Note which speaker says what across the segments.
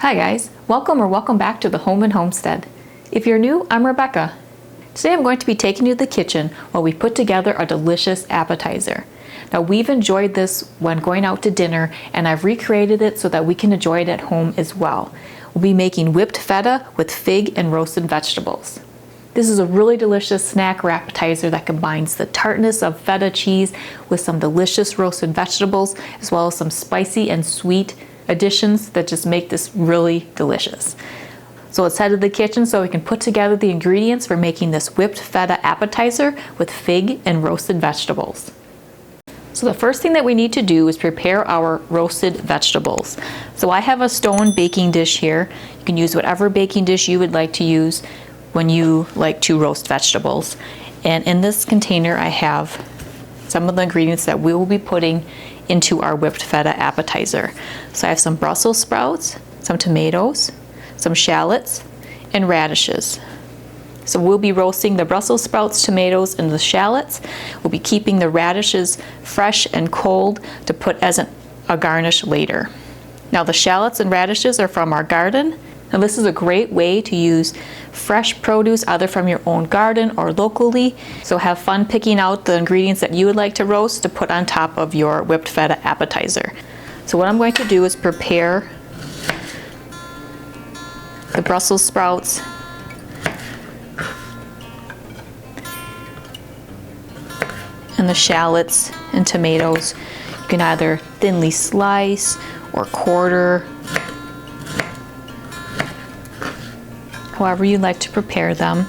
Speaker 1: Hi guys, welcome back to the Home and Homestead. If you're new, I'm Rebecca. Today I'm going to be taking you to the kitchen while we put together a delicious appetizer. Now we've enjoyed this when going out to dinner, and I've recreated it so that we can enjoy it at home as well. We'll be making whipped feta with fig and roasted vegetables. This is a really delicious snack or appetizer that combines the tartness of feta cheese with some delicious roasted vegetables, as well as some spicy and sweet additions that just make this really delicious. So let's head to the kitchen so we can put together the ingredients for making this whipped feta appetizer with fig and roasted vegetables. So the first thing that we need to do is prepare our roasted vegetables. So I have a stone baking dish here. You can use whatever baking dish you would like to use when you like to roast vegetables. And in this container I have some of the ingredients that we will be putting into our whipped feta appetizer. So I have some Brussels sprouts, some tomatoes, some shallots, and radishes. So we'll be roasting the Brussels sprouts, tomatoes, and the shallots. We'll be keeping the radishes fresh and cold to put as a garnish later. Now the shallots and radishes are from our garden. Now this is a great way to use fresh produce either from your own garden or locally. So have fun picking out the ingredients that you would like to roast to put on top of your whipped feta appetizer. So what I'm going to do is prepare the Brussels sprouts and the shallots and tomatoes. You can either thinly slice or quarter, however you like to prepare them.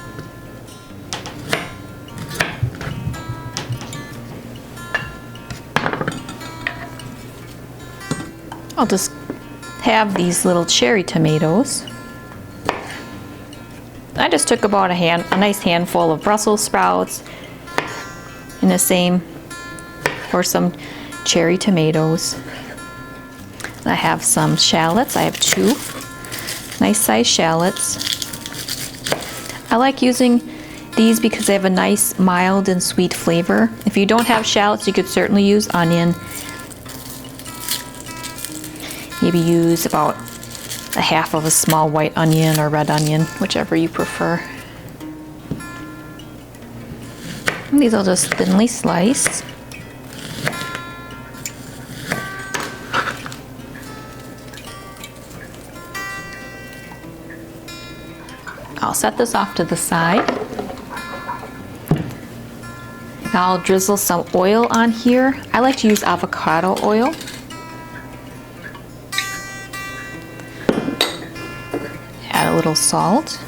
Speaker 1: I'll just have these little cherry tomatoes. I just took about a nice handful of Brussels sprouts and the same for some cherry tomatoes. And I have some shallots. I have 2 nice sized shallots. I like using these because they have a nice mild and sweet flavor. If you don't have shallots, you could certainly use onion. Maybe use about a half of a small white onion or red onion, whichever you prefer. And these I'll just thinly slice. I'll set this off to the side. Now I'll drizzle some oil on here. I like to use avocado oil. Add a little salt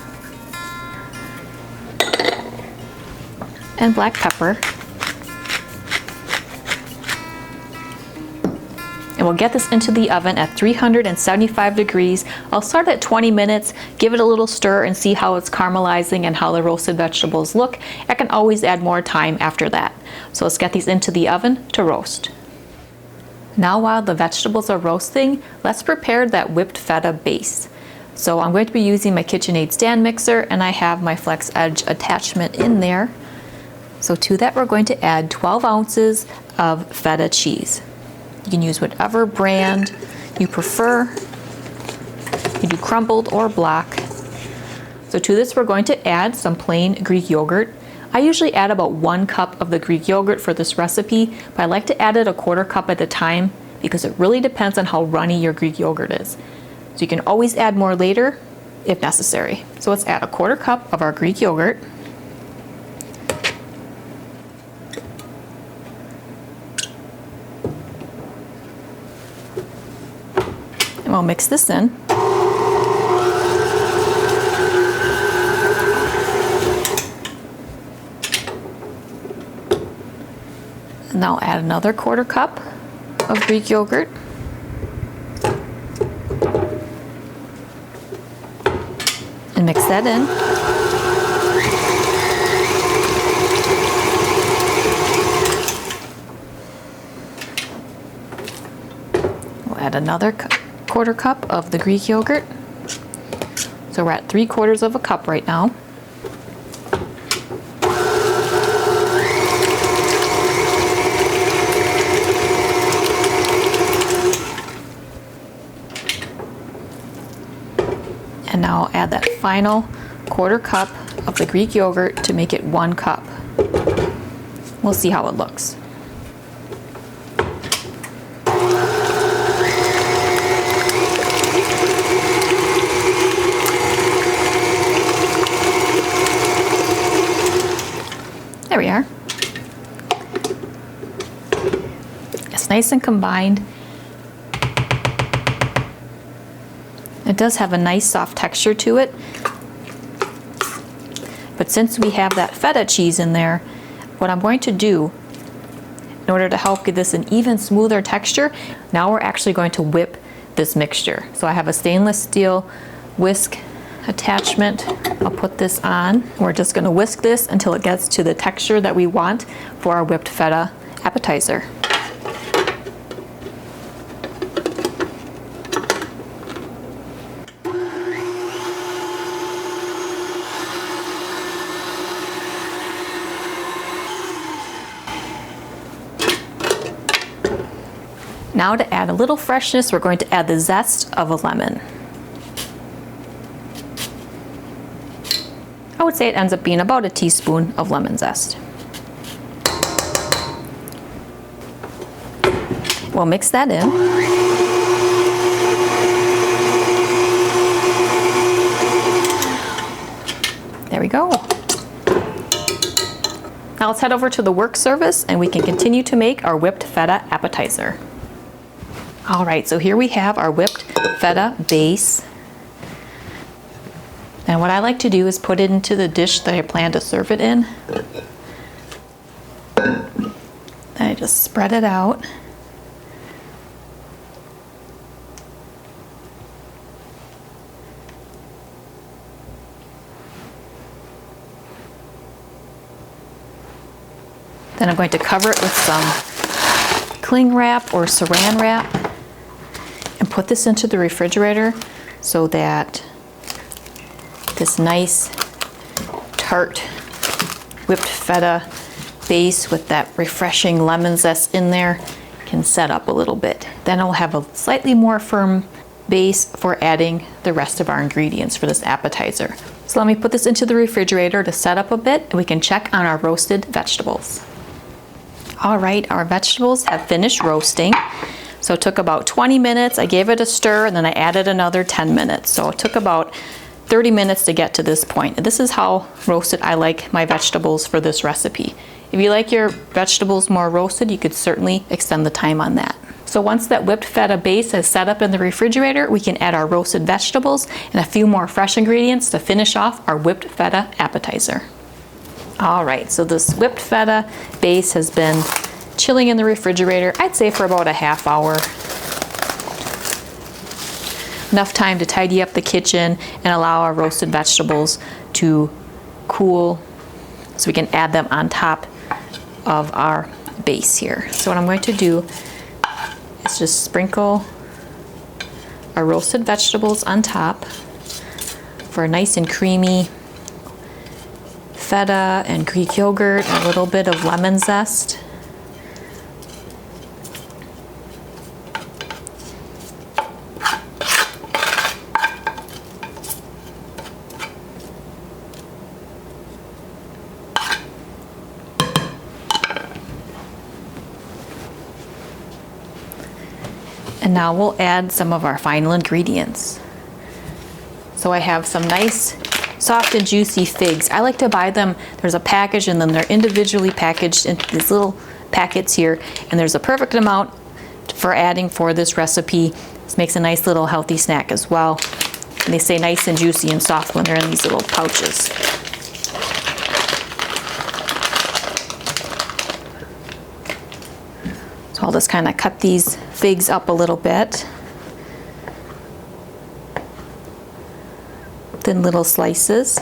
Speaker 1: and black pepper. And we'll get this into the oven at 375 degrees. I'll start at 20 minutes, give it a little stir and see how it's caramelizing and how the roasted vegetables look. I can always add more time after that. So let's get these into the oven to roast. Now while the vegetables are roasting, let's prepare that whipped feta base. So I'm going to be using my KitchenAid stand mixer, and I have my Flex Edge attachment in there. So to that we're going to add 12 ounces of feta cheese. You can use whatever brand you prefer. You can do crumbled or block. So to this we're going to add some plain Greek yogurt. I usually add about 1 cup of the Greek yogurt for this recipe, but I like to add it a 1/4 cup at a time because it really depends on how runny your Greek yogurt is. So you can always add more later if necessary. So let's add a 1/4 cup of our Greek yogurt. And we'll mix this in. And now add another 1/4 cup of Greek yogurt. And mix that in. We'll add another 1/4 cup of the Greek yogurt. So we're at 3/4 of a cup right now. I'll add that final 1/4 cup of the Greek yogurt to make it 1 cup. We'll see how it looks. There we are. It's nice and combined. It does have a nice soft texture to it. But since we have that feta cheese in there, what I'm going to do in order to help get this an even smoother texture, now we're actually going to whip this mixture. So I have a stainless steel whisk attachment. I'll put this on. We're just going to whisk this until it gets to the texture that we want for our whipped feta appetizer. Now to add a little freshness, we're going to add the zest of a lemon. I would say it ends up being about a teaspoon of lemon zest. We'll mix that in. There we go. Now let's head over to the work surface and we can continue to make our whipped feta appetizer. All right, so here we have our whipped feta base. And what I like to do is put it into the dish that I plan to serve it in. Then I just spread it out. Then I'm going to cover it with some cling wrap or saran wrap and put this into the refrigerator so that this nice tart whipped feta base with that refreshing lemon zest in there can set up a little bit. Then I'll have a slightly more firm base for adding the rest of our ingredients for this appetizer. So let me put this into the refrigerator to set up a bit and we can check on our roasted vegetables. All right, our vegetables have finished roasting. So it took about 20 minutes. I gave it a stir and then I added another 10 minutes. So it took about 30 minutes to get to this point. This is how roasted I like my vegetables for this recipe. If you like your vegetables more roasted, you could certainly extend the time on that. So once that whipped feta base is set up in the refrigerator, we can add our roasted vegetables and a few more fresh ingredients to finish off our whipped feta appetizer. All right, so this whipped feta base has been chilling in the refrigerator, I'd say for about a half hour. Enough time to tidy up the kitchen and allow our roasted vegetables to cool so we can add them on top of our base here. So what I'm going to do is just sprinkle our roasted vegetables on top for a nice and creamy feta and Greek yogurt, and a little bit of lemon zest. And now we'll add some of our final ingredients. So I have some nice soft and juicy figs. I like to buy them, there's a package and then they're individually packaged into these little packets here, and there's a perfect amount for adding for this recipe. This makes a nice little healthy snack as well. And they say nice and juicy and soft when they're in these little pouches. So I'll just kind of cut these figs up a little bit. Thin little slices.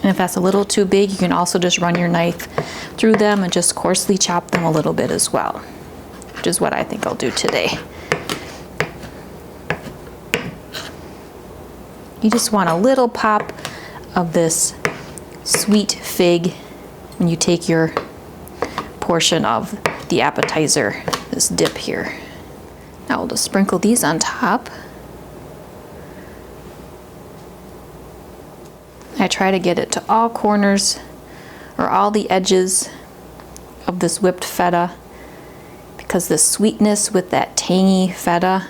Speaker 1: And if that's a little too big, you can also just run your knife through them and just coarsely chop them a little bit as well, which is what I think I'll do today. You just want a little pop of this sweet fig when you take your portion of the appetizer, this dip here. Now we'll just sprinkle these on top. I try to get it to all corners or all the edges of this whipped feta, because the sweetness with that tangy feta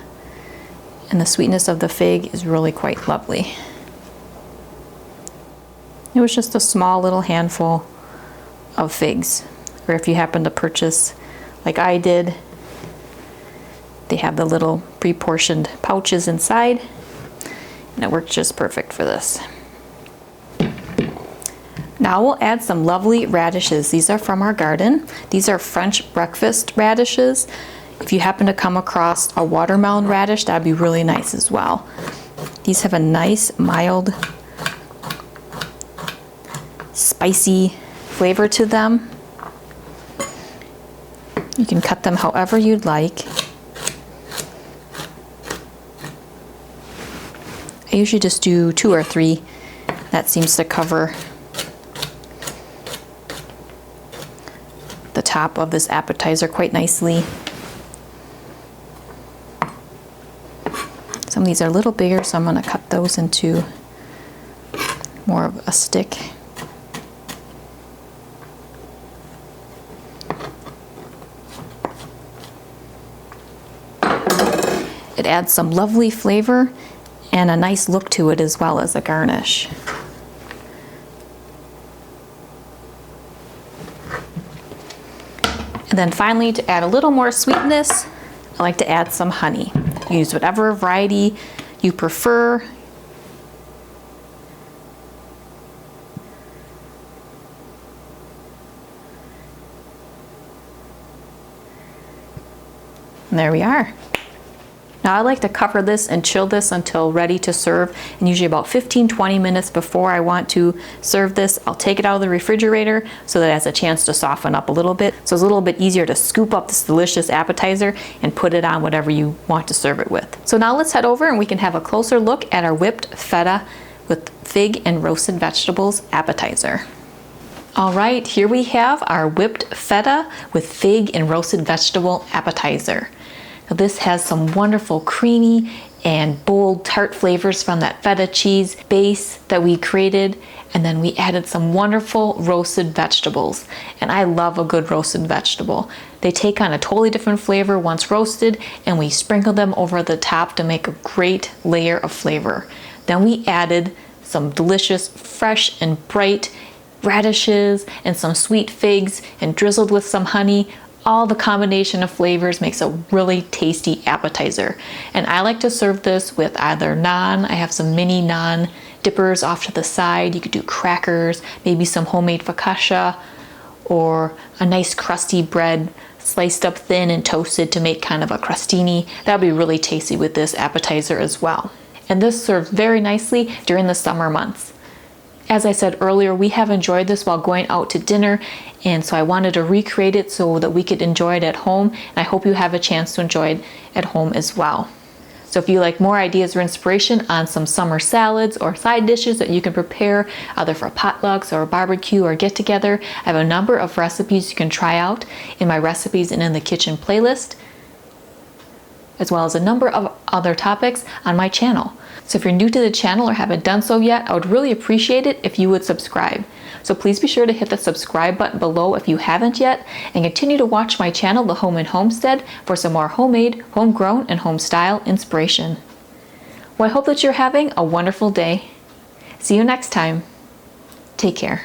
Speaker 1: and the sweetness of the fig is really quite lovely. It was just a small little handful of figs, or if you happen to purchase like I did, they have the little pre-portioned pouches inside, and it works just perfect for this. Now we'll add some lovely radishes. These are from our garden. These are French breakfast radishes. If you happen to come across a watermelon radish, that'd be really nice as well. These have a nice, mild, spicy flavor to them. You can cut them however you'd like. I usually just do 2 or 3. That seems to cover the top of this appetizer quite nicely. Some of these are a little bigger, so I'm going to cut those into more of a stick. It adds some lovely flavor and a nice look to it as well as a garnish. And then finally, to add a little more sweetness, I like to add some honey. Use whatever variety you prefer. And there we are. Now I like to cover this and chill this until ready to serve, and usually about 15-20 minutes before I want to serve this, I'll take it out of the refrigerator so that it has a chance to soften up a little bit. So it's a little bit easier to scoop up this delicious appetizer and put it on whatever you want to serve it with. So now let's head over and we can have a closer look at our whipped feta with fig and roasted vegetables appetizer. All right, here we have our whipped feta with fig and roasted vegetable appetizer. Now this has some wonderful creamy and bold tart flavors from that feta cheese base that we created, and then we added some wonderful roasted vegetables. And I love a good roasted vegetable. They take on a totally different flavor once roasted, and we sprinkle them over the top to make a great layer of flavor. Then we added some delicious, fresh and bright radishes and some sweet figs and drizzled with some honey. All the combination of flavors makes a really tasty appetizer. And I like to serve this with either naan. I have some mini naan dippers off to the side. You could do crackers, maybe some homemade focaccia, or a nice crusty bread sliced up thin and toasted to make kind of a crostini. That would be really tasty with this appetizer as well. And this serves very nicely during the summer months. As I said earlier, we have enjoyed this while going out to dinner, and so I wanted to recreate it so that we could enjoy it at home, and I hope you have a chance to enjoy it at home as well. So if you like more ideas or inspiration on some summer salads or side dishes that you can prepare either for potlucks or a barbecue or get together, I have a number of recipes you can try out in my recipes and in the kitchen playlist, as well as a number of other topics on my channel. So if you're new to the channel or haven't done so yet, I would really appreciate it if you would subscribe. So please be sure to hit the subscribe button below if you haven't yet, and continue to watch my channel, The Home and Homestead, for some more homemade, homegrown, and home style inspiration. Well, I hope that you're having a wonderful day. See you next time. Take care.